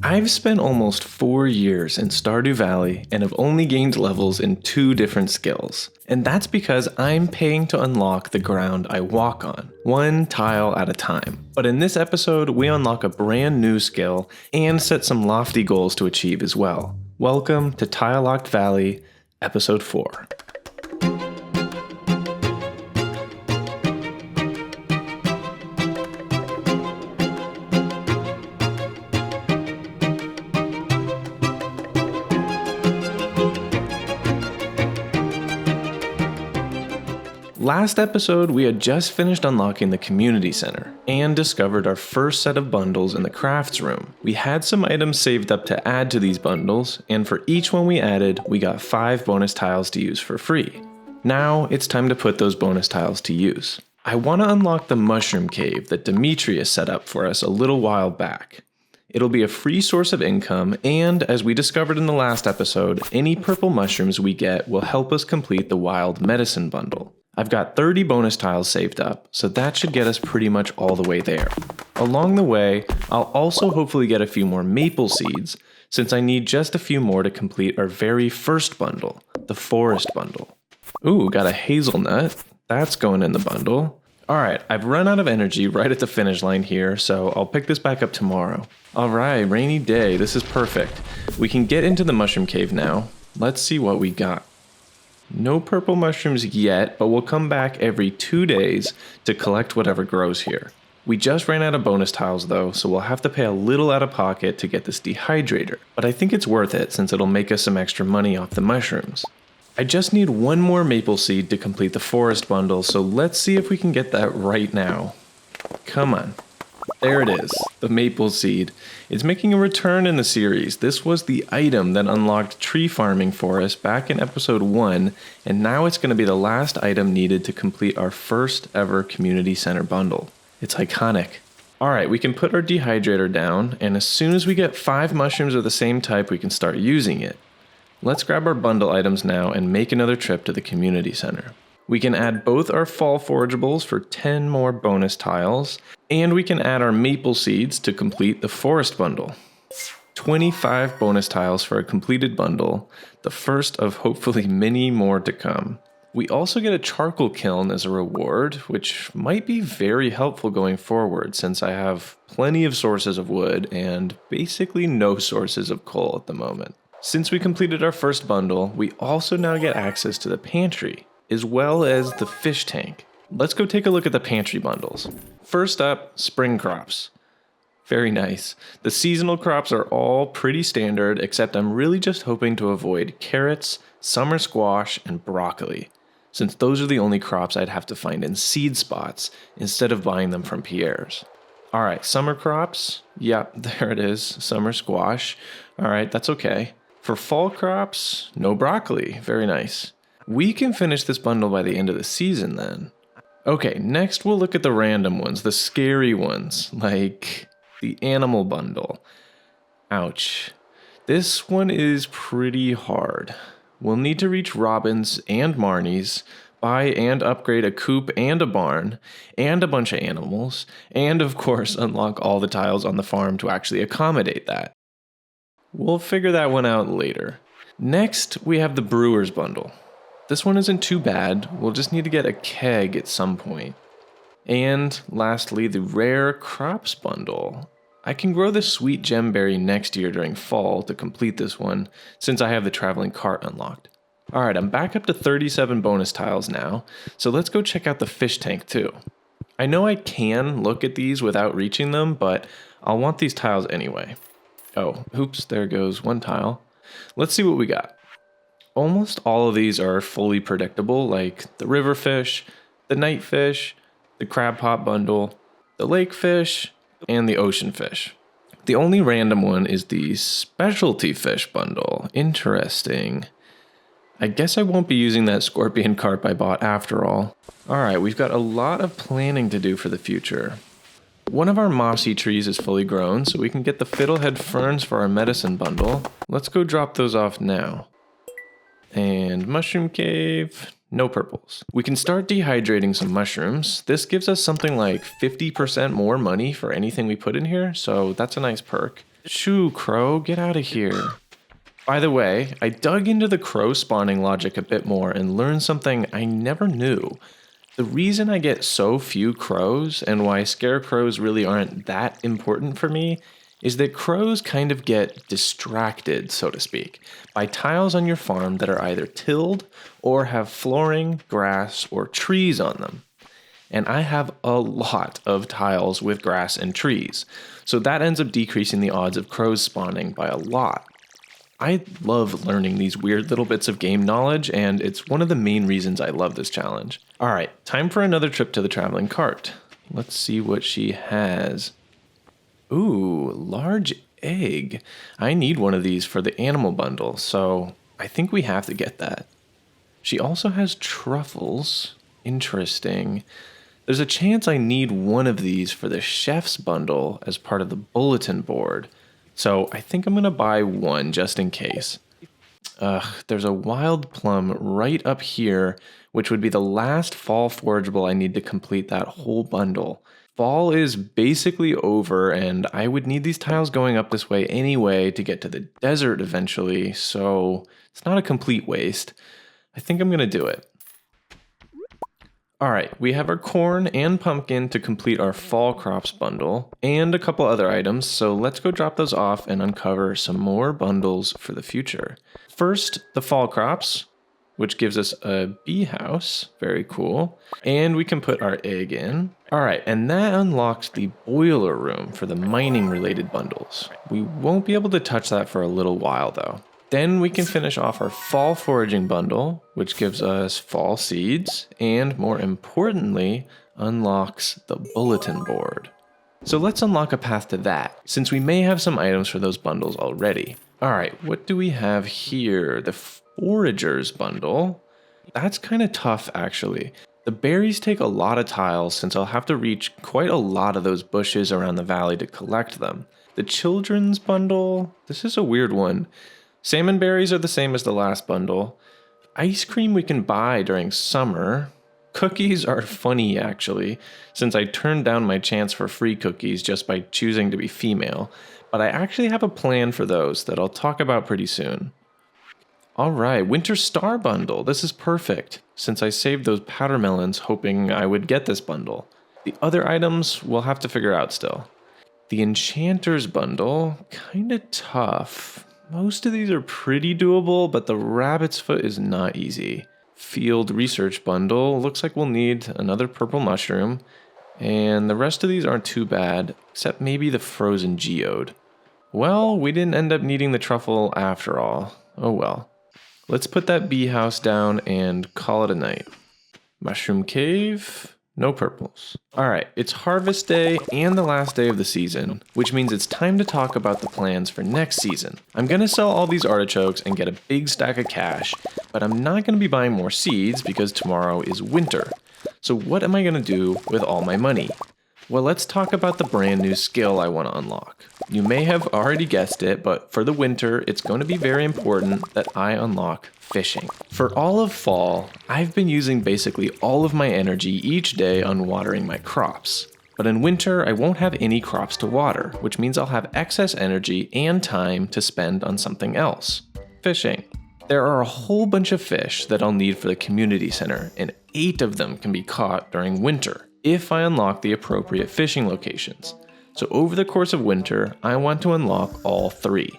I've spent almost 4 years in Stardew Valley and have only gained levels in 2 different skills. And that's because I'm paying to unlock the ground I walk on, 1 tile at a time. But in this episode, we unlock a brand new skill and set some lofty goals to achieve as well. Welcome to Tile Locked Valley, Episode 4. Last episode, we had just finished unlocking the community center and discovered our first set of bundles in the crafts room. We had some items saved up to add to these bundles, and for each one we added, we got 5 bonus tiles to use for free. Now it's time to put those bonus tiles to use. I want to unlock the mushroom cave that Demetrius set up for us a little while back. It'll be a free source of income, and as we discovered in the last episode, any purple mushrooms we get will help us complete the wild medicine bundle. I've got 30 bonus tiles saved up, so that should get us pretty much all the way there. Along the way, I'll also hopefully get a few more maple seeds, since I need just a few more to complete our very first bundle, the forest bundle. Ooh, got a hazelnut. That's going in the bundle. Alright, I've run out of energy right at the finish line here, so I'll pick this back up tomorrow. Alright, rainy day, this is perfect. We can get into the mushroom cave now. Let's see what we got. No purple mushrooms yet, but we'll come back every 2 days to collect whatever grows here. We just ran out of bonus tiles though, so we'll have to pay a little out of pocket to get this dehydrator, but I think it's worth it since it'll make us some extra money off the mushrooms. I just need 1 more maple seed to complete the forest bundle, so let's see if we can get that right now. Come on. There it is, the maple seed. It's making a return in the series. This was the item that unlocked tree farming for us back in episode 1, and now it's going to be the last item needed to complete our first ever community center bundle. It's iconic. Alright, we can put our dehydrator down, and as soon as we get 5 mushrooms of the same type, we can start using it. Let's grab our bundle items now and make another trip to the community center. We can add both our fall forageables for 10 more bonus tiles, and we can add our maple seeds to complete the forest bundle. 25 bonus tiles for a completed bundle, the first of hopefully many more to come. We also get a charcoal kiln as a reward, which might be very helpful going forward since I have plenty of sources of wood and basically no sources of coal at the moment. Since we completed our first bundle, we also now get access to the pantry, as well as the fish tank. Let's go take a look at the pantry bundles. First up, spring crops. Very nice. The seasonal crops are all pretty standard, except I'm really just hoping to avoid carrots, summer squash, and broccoli, since those are the only crops I'd have to find in seed spots instead of buying them from Pierre's. Alright, summer crops. Yep, there it is, summer squash. Alright, that's okay. For fall crops, no broccoli. Very nice. We can finish this bundle by the end of the season then. Okay, next we'll look at the random ones, the scary ones, like the animal bundle. Ouch. This one is pretty hard. We'll need to reach Robin's and Marnie's, buy and upgrade a coop and a barn, and a bunch of animals, and of course unlock all the tiles on the farm to actually accommodate that. We'll figure that one out later. Next, we have the brewer's bundle. This one isn't too bad, we'll just need to get a keg at some point. And lastly, the rare crops bundle. I can grow the sweet gemberry next year during fall to complete this one, since I have the traveling cart unlocked. Alright, I'm back up to 37 bonus tiles now, so let's go check out the fish tank too. I know I can look at these without reaching them, but I'll want these tiles anyway. Oh, oops, there goes 1 tile. Let's see what we got. Almost all of these are fully predictable, like the river fish, the night fish, the crab pot bundle, the lake fish, and the ocean fish. The only random one is the specialty fish bundle. Interesting. I guess I won't be using that scorpion carp I bought after all. Alright, we've got a lot of planning to do for the future. One of our mossy trees is fully grown, so we can get the fiddlehead ferns for our medicine bundle. Let's go drop those off now. And mushroom cave, no purples. We can start dehydrating some mushrooms. This gives us something like 50% more money for anything we put in here, so that's a nice perk. Shoo, crow, get out of here. By the way, I dug into the crow spawning logic a bit more and learned something I never knew. The reason I get so few crows and why scarecrows really aren't that important for me is that crows kind of get distracted, so to speak, by tiles on your farm that are either tilled or have flooring, grass, or trees on them. And I have a lot of tiles with grass and trees, so that ends up decreasing the odds of crows spawning by a lot. I love learning these weird little bits of game knowledge, and it's one of the main reasons I love this challenge. Alright, time for another trip to the traveling cart. Let's see what she has. Ooh, large egg. I need one of these for the animal bundle, so I think we have to get that. She also has truffles. Interesting. There's a chance I need one of these for the chef's bundle as part of the bulletin board. So I think I'm going to buy one just in case. There's a wild plum right up here, which would be the last fall forageable I need to complete that whole bundle. Fall is basically over, and I would need these tiles going up this way anyway to get to the desert eventually, so it's not a complete waste. I think I'm going to do it. Alright, we have our corn and pumpkin to complete our fall crops bundle, and a couple other items, so let's go drop those off and uncover some more bundles for the future. First, the fall crops, which gives us a bee house, very cool, and we can put our egg in. Alright, and that unlocks the boiler room for the mining related bundles. We won't be able to touch that for a little while though. Then we can finish off our fall foraging bundle, which gives us fall seeds, and more importantly, unlocks the bulletin board. So let's unlock a path to that, since we may have some items for those bundles already. Alright, what do we have here? The foragers bundle. That's kind of tough actually. The berries take a lot of tiles since I'll have to reach quite a lot of those bushes around the valley to collect them. The children's bundle, this is a weird one. Salmon berries are the same as the last bundle. Ice cream we can buy during summer. Cookies are funny actually, since I turned down my chance for free cookies just by choosing to be female, but I actually have a plan for those that I'll talk about pretty soon. Alright, Winter Star bundle. This is perfect, since I saved those powder melons hoping I would get this bundle. The other items we'll have to figure out still. The Enchanter's bundle, kinda tough. Most of these are pretty doable, but the rabbit's foot is not easy. Field research bundle, looks like we'll need another purple mushroom, and the rest of these aren't too bad, except maybe the frozen geode. Well, we didn't end up needing the truffle after all. Oh well. Let's put that bee house down and call it a night. Mushroom cave. No purples. Alright, it's harvest day and the last day of the season, which means it's time to talk about the plans for next season. I'm gonna sell all these artichokes and get a big stack of cash, but I'm not gonna be buying more seeds because tomorrow is winter. So what am I gonna do with all my money? Well, let's talk about the brand new skill I want to unlock. You may have already guessed it, but for the winter, it's going to be very important that I unlock fishing. For all of fall, I've been using basically all of my energy each day on watering my crops. But in winter, I won't have any crops to water, which means I'll have excess energy and time to spend on something else. Fishing. There are a whole bunch of fish that I'll need for the community center, and 8 of them can be caught during winter, if I unlock the appropriate fishing locations. So over the course of winter, I want to unlock all 3.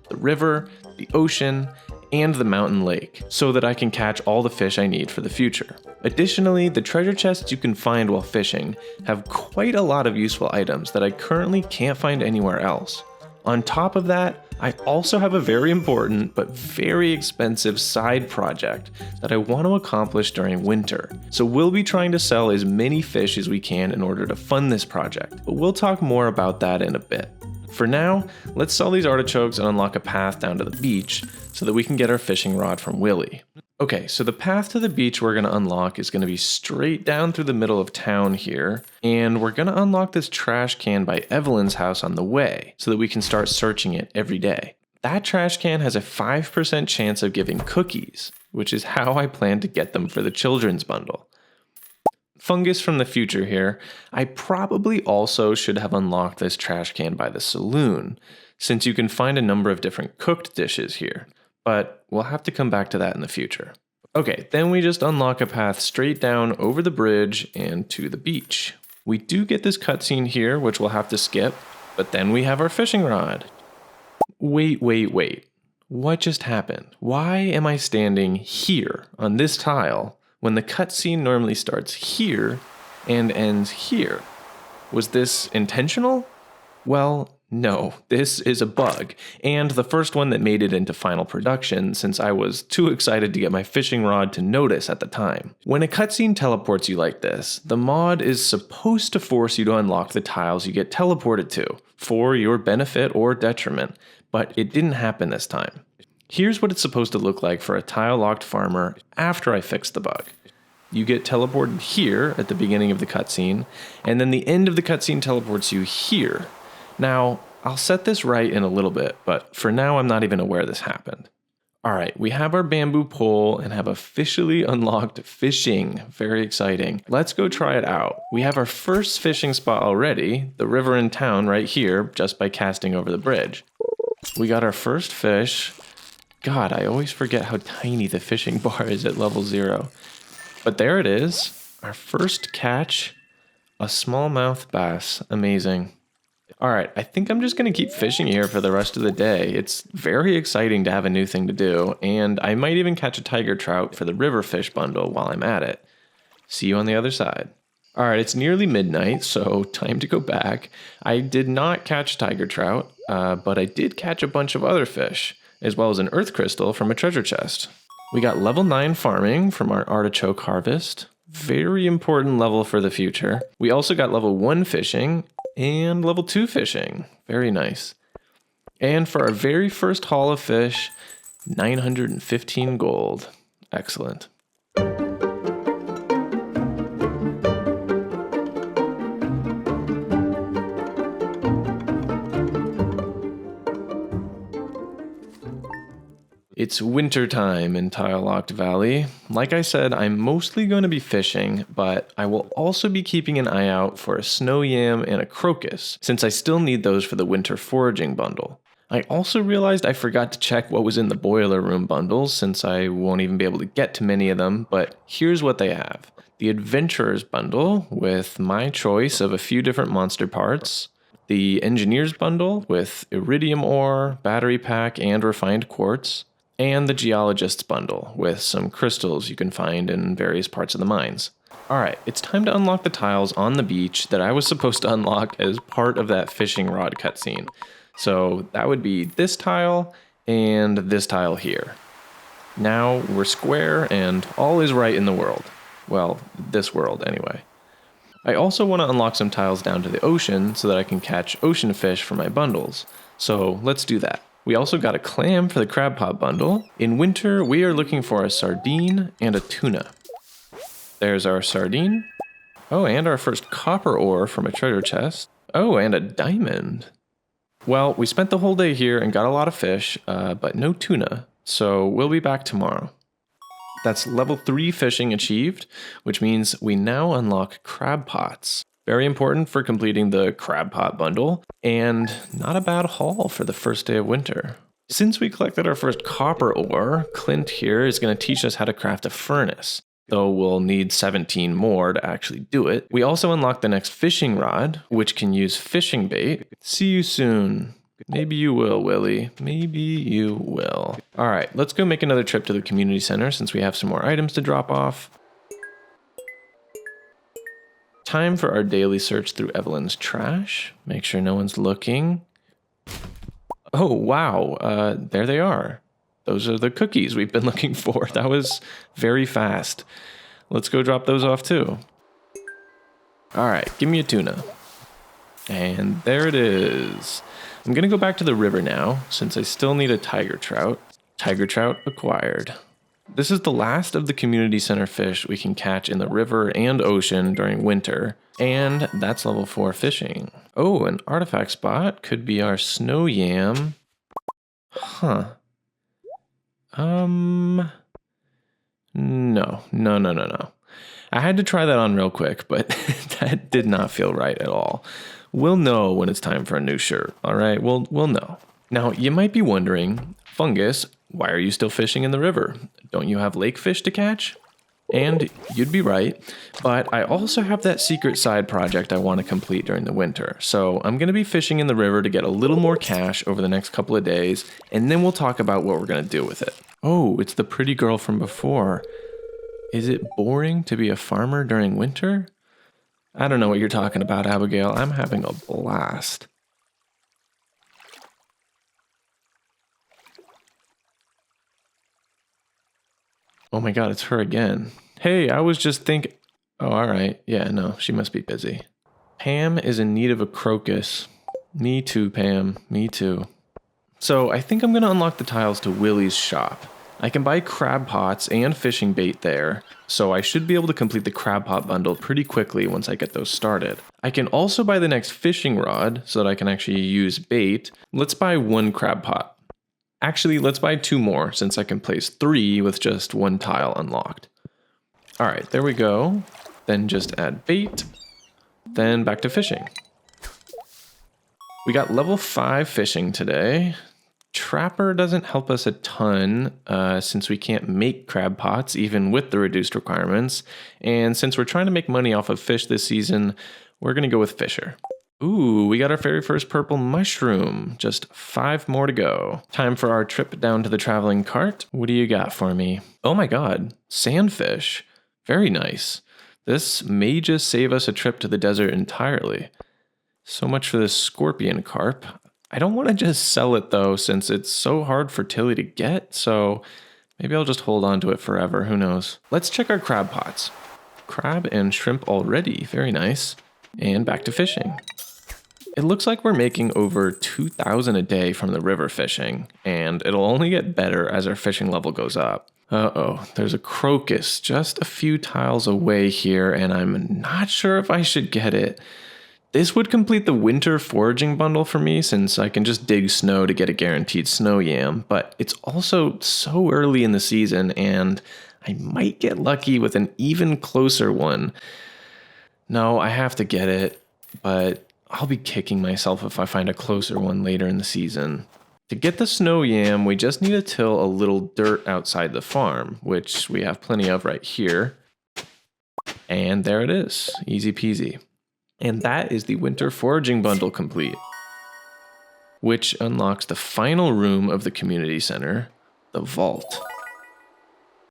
The river, the ocean, and the mountain lake, so that I can catch all the fish I need for the future. Additionally, the treasure chests you can find while fishing have quite a lot of useful items that I currently can't find anywhere else. On top of that, I also have a very important but very expensive side project that I want to accomplish during winter. So we'll be trying to sell as many fish as we can in order to fund this project, but we'll talk more about that in a bit. For now, let's sell these artichokes and unlock a path down to the beach so that we can get our fishing rod from Willy. Okay, so the path to the beach we're going to unlock is going to be straight down through the middle of town here, and we're going to unlock this trash can by Evelyn's house on the way so that we can start searching it every day. That trash can has a 5% chance of giving cookies, which is how I plan to get them for the children's bundle. Fungus from the future here, I probably also should have unlocked this trash can by the saloon, since you can find a number of different cooked dishes here, but we'll have to come back to that in the future. Okay, then we just unlock a path straight down over the bridge and to the beach. We do get this cutscene here, which we'll have to skip, but then we have our fishing rod. Wait. What just happened? Why am I standing here on this tile when the cutscene normally starts here and ends here? Was this intentional? Well, no, this is a bug, and the first one that made it into final production since I was too excited to get my fishing rod to notice at the time. When a cutscene teleports you like this, the mod is supposed to force you to unlock the tiles you get teleported to, for your benefit or detriment, but it didn't happen this time. Here's what it's supposed to look like for a tile-locked farmer after I fixed the bug. You get teleported here at the beginning of the cutscene, and then the end of the cutscene teleports you here. Now, I'll set this right in a little bit, but for now I'm not even aware this happened. Alright, we have our bamboo pole and have officially unlocked fishing. Very exciting. Let's go try it out. We have our first fishing spot already, the river in town right here, just by casting over the bridge. We got our first fish. God, I always forget how tiny the fishing bar is at level 0. But there it is, our first catch, a smallmouth bass. Amazing. Alright, I think I'm just going to keep fishing here for the rest of the day. It's very exciting to have a new thing to do, and I might even catch a tiger trout for the river fish bundle while I'm at it. See you on the other side. Alright, it's nearly midnight, so time to go back. I did not catch tiger trout, but I did catch a bunch of other fish, as well as an earth crystal from a treasure chest. We got level 9 farming from our artichoke harvest. Very important level for the future. We also got level 1 fishing and level 2 fishing. Very nice. And for our very first haul of fish, 915 gold. Excellent. It's winter time in Tile-Locked Valley. Like I said, I'm mostly going to be fishing, but I will also be keeping an eye out for a snow yam and a crocus, since I still need those for the winter foraging bundle. I also realized I forgot to check what was in the boiler room bundles, since I won't even be able to get to many of them, but here's what they have. The Adventurers bundle, with my choice of a few different monster parts. The Engineers bundle, with iridium ore, battery pack, and refined quartz. And the Geologists bundle, with some crystals you can find in various parts of the mines. Alright, it's time to unlock the tiles on the beach that I was supposed to unlock as part of that fishing rod cutscene. So that would be this tile and this tile here. Now we're square and all is right in the world. Well, this world anyway. I also want to unlock some tiles down to the ocean so that I can catch ocean fish for my bundles. So let's do that. We also got a clam for the crab pot bundle. In winter, we are looking for a sardine and a tuna. There's our sardine. Oh, and our first copper ore from a treasure chest. Oh, and a diamond. Well, we spent the whole day here and got a lot of fish, but no tuna. So we'll be back tomorrow. That's level 3 fishing achieved, which means we now unlock crab pots. Very important for completing the crab pot bundle, and not a bad haul for the first day of winter. Since we collected our first copper ore, Clint here is going to teach us how to craft a furnace, though we'll need 17 more to actually do it. We also unlocked the next fishing rod, which can use fishing bait. See you soon. Maybe you will, Willie. Maybe you will. Alright, let's go make another trip to the community center since we have some more items to drop off. Time for our daily search through Evelyn's trash. Make sure no one's looking. Oh, wow. There they are. Those are the cookies we've been looking for. That was very fast. Let's go drop those off too. All right, give me a tuna. And there it is. I'm going to go back to the river now, since I still need a tiger trout. Tiger trout acquired. This is the last of the community center fish we can catch in the river and ocean during winter, and that's level 4 fishing. Oh, an artifact spot could be our snow yam. Huh. No. I had to try that on real quick, but that did not feel right at all. We'll know when it's time for a new shirt, all right? We'll know. Now, you might be wondering, Fungus, why are you still fishing in the river? Don't you have lake fish to catch? And you'd be right, but I also have that secret side project I want to complete during the winter. So I'm going to be fishing in the river to get a little more cash over the next couple of days, and then we'll talk about what we're going to do with it. Oh, it's the pretty girl from before. Is it boring to be a farmer during winter? I don't know what you're talking about, Abigail. I'm having a blast. Oh my god, it's her again. Hey, I was just thinking... Oh, alright. Yeah, no, she must be busy. Pam is in need of a crocus. Me too, Pam. Me too. So, I think I'm going to unlock the tiles to Willie's shop. I can buy crab pots and fishing bait there, so I should be able to complete the crab pot bundle pretty quickly once I get those started. I can also buy the next fishing rod so that I can actually use bait. Let's buy 1 crab pot. Actually, let's buy 2 more, since I can place 3 with just 1 tile unlocked. Alright, there we go. Then just add bait. Then back to fishing. We got level 5 fishing today. Trapper doesn't help us a ton, since we can't make crab pots, even with the reduced requirements. And since we're trying to make money off of fish this season, we're going to go with Fisher. Ooh, we got our very first purple mushroom. Just 5 more to go. Time for our trip down to the traveling cart. What do you got for me? Oh my god, sandfish. Very nice. This may just save us a trip to the desert entirely. So much for this scorpion carp. I don't want to just sell it though, since it's so hard for Tilly to get, so maybe I'll just hold on to it forever, who knows. Let's check our crab pots. Crab and shrimp already, very nice. And back to fishing. It looks like we're making over 2,000 a day from the river fishing, and it'll only get better as our fishing level goes up. Uh-oh, there's a crocus just a few tiles away here, and I'm not sure if I should get it. This would complete the winter foraging bundle for me, since I can just dig snow to get a guaranteed snow yam, but it's also so early in the season, and I might get lucky with an even closer one. No, I have to get it, but I'll be kicking myself if I find a closer one later in the season. To get the snow yam, we just need to till a little dirt outside the farm, which we have plenty of right here. And there it is, easy peasy. And that is the winter foraging bundle complete, which unlocks the final room of the community center, the vault.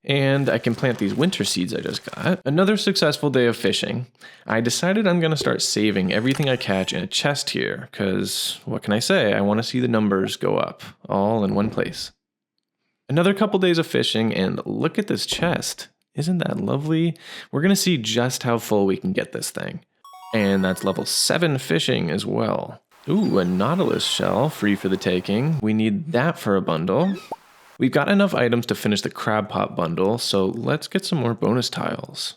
And I can plant these winter seeds I just got. Another successful day of fishing. I decided I'm going to start saving everything I catch in a chest here, because what can I say? I want to see the numbers go up, all in one place. Another couple days of fishing, and look at this chest. Isn't that lovely? We're going to see just how full we can get this thing. And that's level 7 fishing as well. Ooh, a nautilus shell, free for the taking. We need that for a bundle. We've got enough items to finish the crab pot bundle, so let's get some more bonus tiles.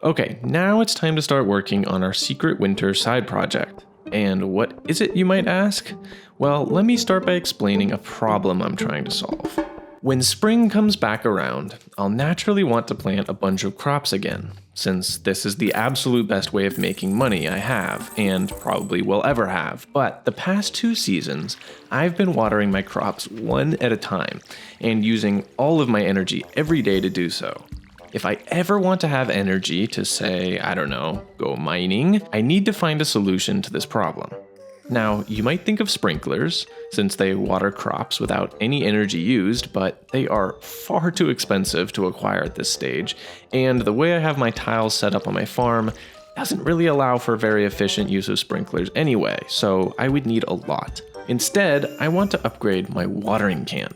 Okay, now it's time to start working on our secret winter side project. And what is it, you might ask? Well, let me start by explaining a problem I'm trying to solve. When spring comes back around, I'll naturally want to plant a bunch of crops again, since this is the absolute best way of making money I have, and probably will ever have. But the past 2 seasons, I've been watering my crops one at a time, and using all of my energy every day to do so. If I ever want to have energy to, say, I don't know, go mining, I need to find a solution to this problem. Now, you might think of sprinklers, since they water crops without any energy used, but they are far too expensive to acquire at this stage, and the way I have my tiles set up on my farm doesn't really allow for very efficient use of sprinklers anyway, so I would need a lot. Instead, I want to upgrade my watering can.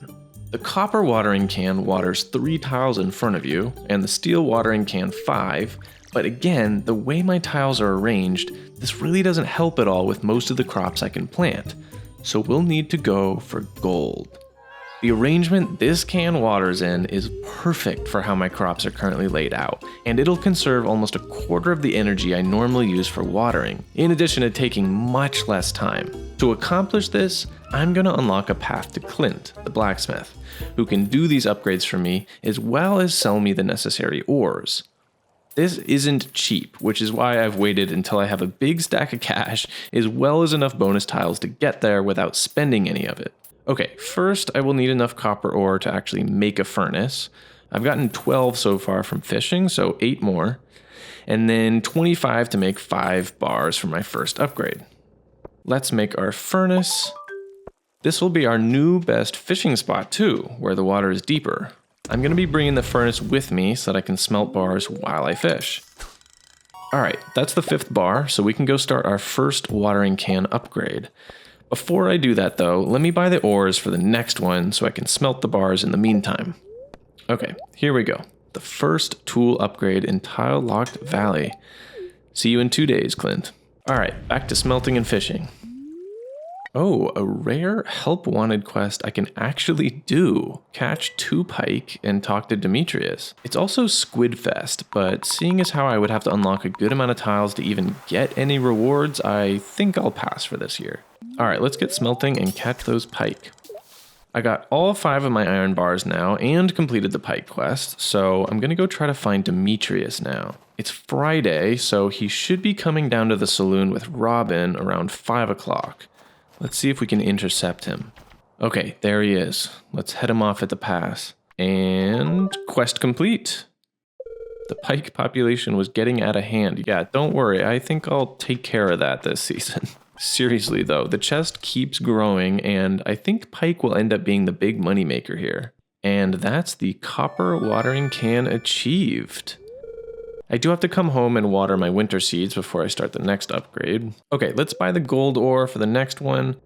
The copper watering can waters 3 tiles in front of you, and the steel watering can 5, but again, the way my tiles are arranged, this really doesn't help at all with most of the crops I can plant, so we'll need to go for gold. The arrangement this can waters in is perfect for how my crops are currently laid out, and it'll conserve almost a quarter of the energy I normally use for watering, in addition to taking much less time. To accomplish this, I'm going to unlock a path to Clint, the blacksmith, who can do these upgrades for me as well as sell me the necessary ores. This isn't cheap, which is why I've waited until I have a big stack of cash, as well as enough bonus tiles to get there without spending any of it. Okay, first I will need enough copper ore to actually make a furnace. I've gotten 12 so far from fishing, so 8 more. And then 25 to make 5 bars for my first upgrade. Let's make our furnace. This will be our new best fishing spot too, where the water is deeper. I'm going to be bringing the furnace with me so that I can smelt bars while I fish. Alright, that's the 5th bar, so we can go start our first watering can upgrade. Before I do that though, let me buy the ores for the next one so I can smelt the bars in the meantime. Okay, here we go. The first tool upgrade in Tile Locked Valley. See you in 2 days, Clint. Alright, back to smelting and fishing. Oh, a rare help wanted quest I can actually do. Catch 2 pike and talk to Demetrius. It's also Squidfest, but seeing as how I would have to unlock a good amount of tiles to even get any rewards, I think I'll pass for this year. Alright, let's get smelting and catch those pike. I got all 5 of my iron bars now and completed the pike quest, so I'm gonna go try to find Demetrius now. It's Friday, so he should be coming down to the saloon with Robin around 5 o'clock. Let's see if we can intercept him. Okay, there he is. Let's head him off at the pass. And quest complete. The pike population was getting out of hand. Yeah, don't worry, I think I'll take care of that this season. Seriously though, the chest keeps growing and I think pike will end up being the big moneymaker here. And that's the copper watering can achieved. I do have to come home and water my winter seeds before I start the next upgrade. Okay, let's buy the gold ore for the next one.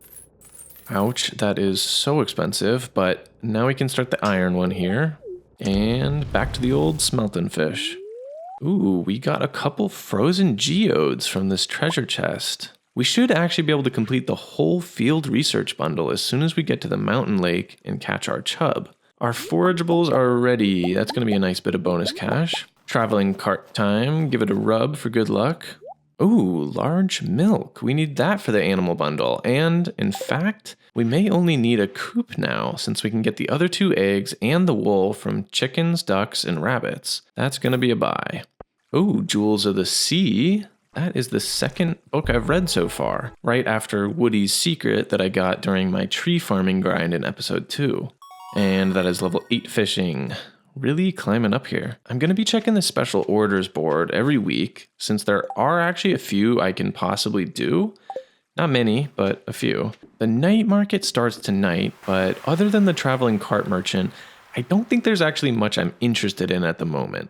Ouch, that is so expensive, but now we can start the iron one here. And back to the old smelting fish. Ooh, we got a couple frozen geodes from this treasure chest. We should actually be able to complete the whole field research bundle as soon as we get to the mountain lake and catch our chub. Our forageables are ready. That's going to be a nice bit of bonus cash. Traveling cart time, give it a rub for good luck. Ooh, large milk. We need that for the animal bundle. And in fact, we may only need a coop now since we can get the other 2 eggs and the wool from chickens, ducks, and rabbits. That's going to be a buy. Ooh, Jewels of the Sea. That is the 2nd book I've read so far, right after Woody's Secret that I got during my tree farming grind in episode 2. And that is level 8 fishing. Really climbing up here. I'm going to be checking the special orders board every week since there are actually a few I can possibly do. Not many, but a few. The night market starts tonight, but other than the traveling cart merchant, I don't think there's actually much I'm interested in at the moment.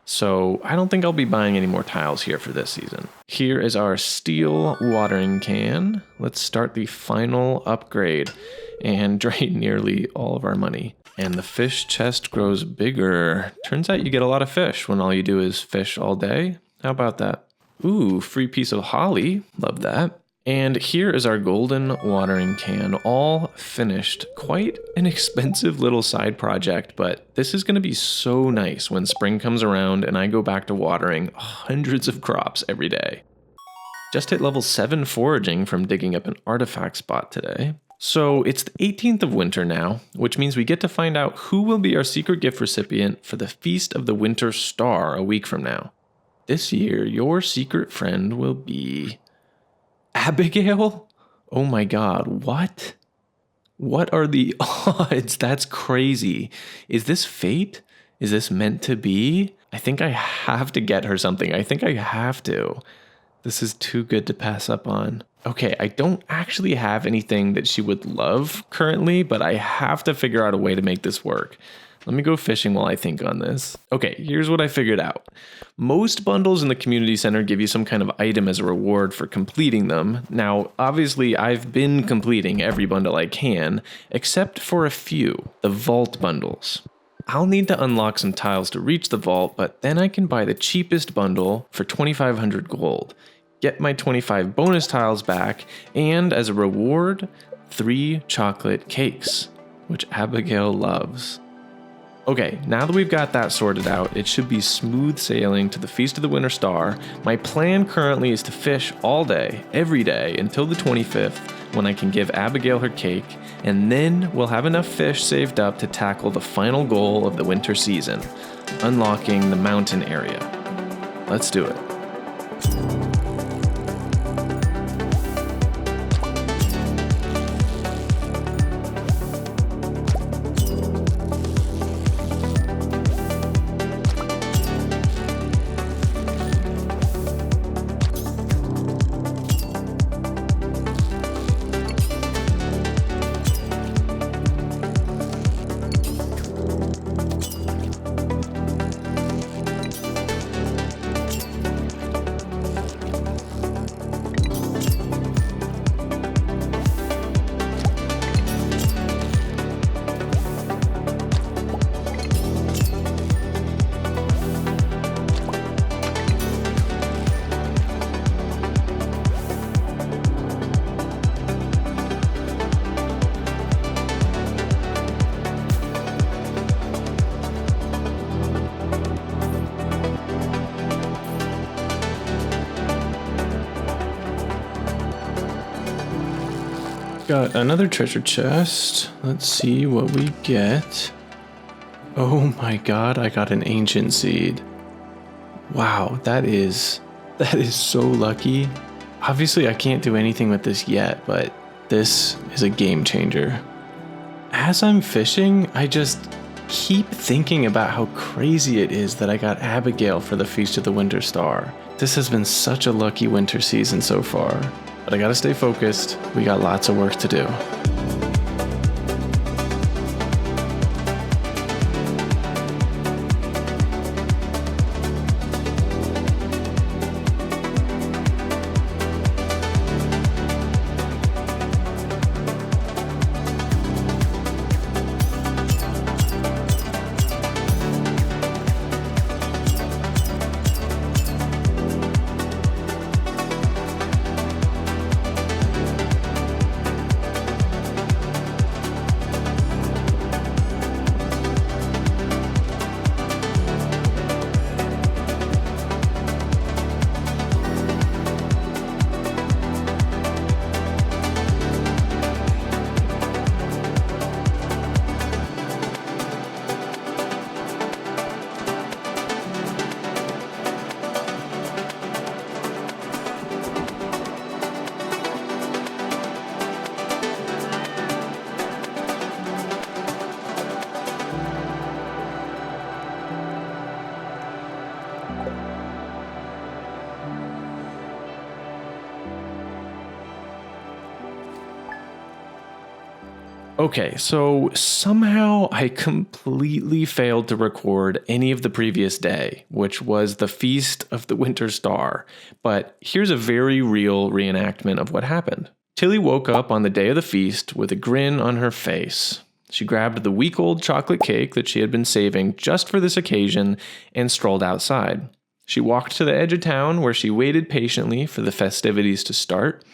So I don't think I'll be buying any more tiles here for this season. Here is our steel watering can. Let's start the final upgrade and drain nearly all of our money. And the fish chest grows bigger. Turns out you get a lot of fish when all you do is fish all day. How about that? Ooh, free piece of holly. Love that. And here is our golden watering can, all finished. Quite an expensive little side project, but this is going to be so nice when spring comes around and I go back to watering hundreds of crops every day. Just hit level 7 foraging from digging up an artifact spot today. So it's the 18th of winter now, which means we get to find out who will be our secret gift recipient for the Feast of the Winter Star a week from now. This year, your secret friend will be Abigail? Oh my god, what? What are the odds? That's crazy. Is this fate? Is this meant to be? I think I have to get her something. I think I have to. This is too good to pass up on. Okay, I don't actually have anything that she would love currently, but I have to figure out a way to make this work. Let me go fishing while I think on this. Okay, here's what I figured out. Most bundles in the community center give you some kind of item as a reward for completing them. Now, obviously, I've been completing every bundle I can, except for a few, the vault bundles. I'll need to unlock some tiles to reach the vault, but then I can buy the cheapest bundle for 2,500 gold. Get my 25 bonus tiles back, and as a reward, 3 chocolate cakes, which Abigail loves. Okay, now that we've got that sorted out, it should be smooth sailing to the Feast of the Winter Star. My plan currently is to fish all day, every day, until the 25th, when I can give Abigail her cake, and then we'll have enough fish saved up to tackle the final goal of the winter season, unlocking the mountain area. Let's do it. Got another treasure chest. Let's see what we get. Oh my god, I got an ancient seed. Wow, that is so lucky. Obviously, I can't do anything with this yet, but this is a game changer. As I'm fishing, I just keep thinking about how crazy it is that I got Abigail for the Feast of the Winter Star. This has been such a lucky winter season so far. But I gotta stay focused. We got lots of work to do. Okay, so somehow I completely failed to record any of the previous day, which was the Feast of the Winter Star. But here's a very real reenactment of what happened. Tilly woke up on the day of the feast with a grin on her face. She grabbed the week-old chocolate cake that she had been saving just for this occasion and strolled outside. She walked to the edge of town where she waited patiently for the festivities to start.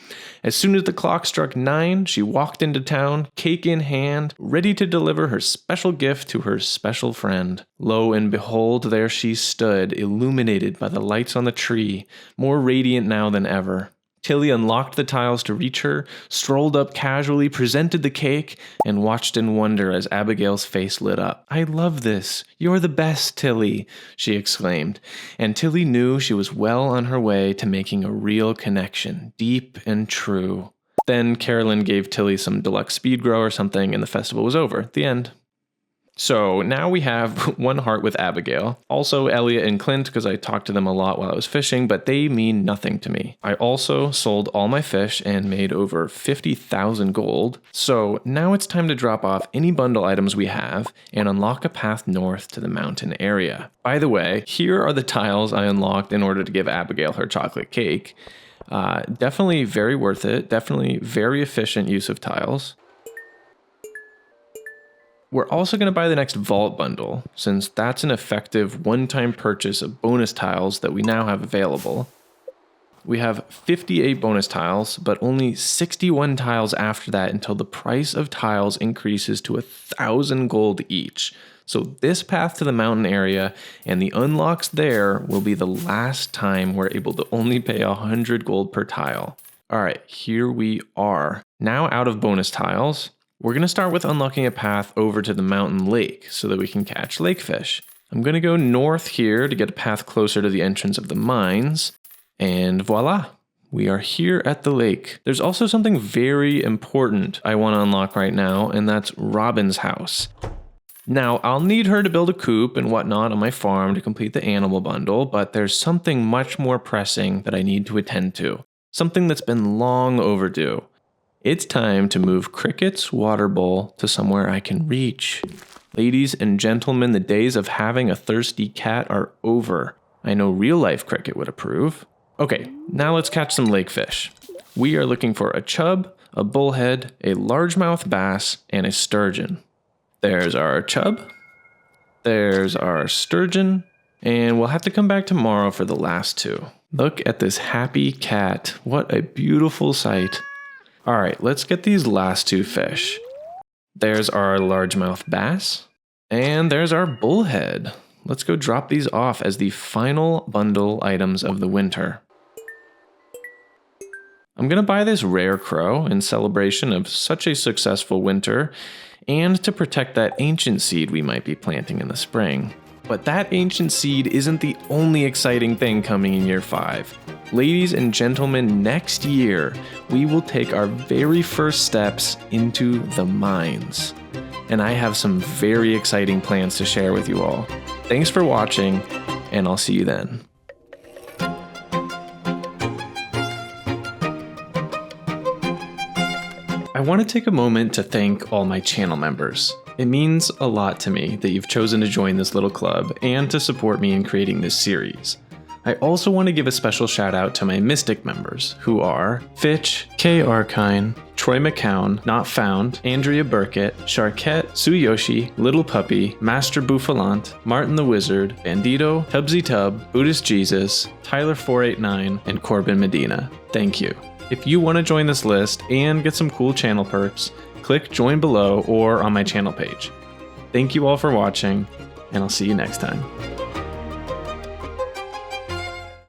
As soon as the clock struck 9, she walked into town, cake in hand, ready to deliver her special gift to her special friend. Lo and behold, there she stood, illuminated by the lights on the tree, more radiant now than ever. Tilly unlocked the tiles to reach her, strolled up casually, presented the cake, and watched in wonder as Abigail's face lit up. "I love this. You're the best, Tilly," she exclaimed. And Tilly knew she was well on her way to making a real connection, deep and true. Then Carolyn gave Tilly some deluxe speed grow or something, and the festival was over. The end. So now we have one heart with Abigail. Also Elliot and Clint, because I talked to them a lot while I was fishing, but they mean nothing to me. I also sold all my fish and made over 50,000 gold. So now it's time to drop off any bundle items we have and unlock a path north to the mountain area. By the way, here are the tiles I unlocked in order to give Abigail her chocolate cake. Definitely very worth it. Definitely very efficient use of tiles. We're also going to buy the next vault bundle, since that's an effective one-time purchase of bonus tiles that we now have available. We have 58 bonus tiles, but only 61 tiles after that until the price of tiles increases to 1,000 gold each. So this path to the mountain area and the unlocks there will be the last time we're able to only pay 100 gold per tile. Alright, here we are. Now out of bonus tiles, we're going to start with unlocking a path over to the mountain lake so that we can catch lakefish. I'm going to go north here to get a path closer to the entrance of the mines. And voila, we are here at the lake. There's also something very important I want to unlock right now, and that's Robin's house. Now, I'll need her to build a coop and whatnot on my farm to complete the animal bundle, but there's something much more pressing that I need to attend to. Something that's been long overdue. It's time to move Cricket's water bowl to somewhere I can reach. Ladies and gentlemen, the days of having a thirsty cat are over. I know real life Cricket would approve. Okay, now let's catch some lake fish. We are looking for a chub, a bullhead, a largemouth bass, and a sturgeon. There's our chub. There's our sturgeon. And we'll have to come back tomorrow for the last two. Look at this happy cat. What a beautiful sight. All right, let's get these last two fish. There's our largemouth bass. And there's our bullhead. Let's go drop these off as the final bundle items of the winter. I'm going to buy this rare crow in celebration of such a successful winter and to protect that ancient seed we might be planting in the spring. But that ancient seed isn't the only exciting thing coming in year 5. Ladies and gentlemen, next year, we will take our very first steps into the mines. And I have some very exciting plans to share with you all. Thanks for watching, and I'll see you then. I want to take a moment to thank all my channel members. It means a lot to me that you've chosen to join this little club and to support me in creating this series. I also want to give a special shout out to my Mystic members, who are Fitch, K. Arkine, Troy McCown, Not Found, Andrea Burkett, Charquette, Suyoshi, Little Puppy, Master Bouffalant, Martin the Wizard, Bandito, Tubsy Tub, Buddhist Jesus, Tyler489, and Corbin Medina. Thank you. If you want to join this list and get some cool channel perks, click join below or on my channel page. Thank you all for watching, and I'll see you next time.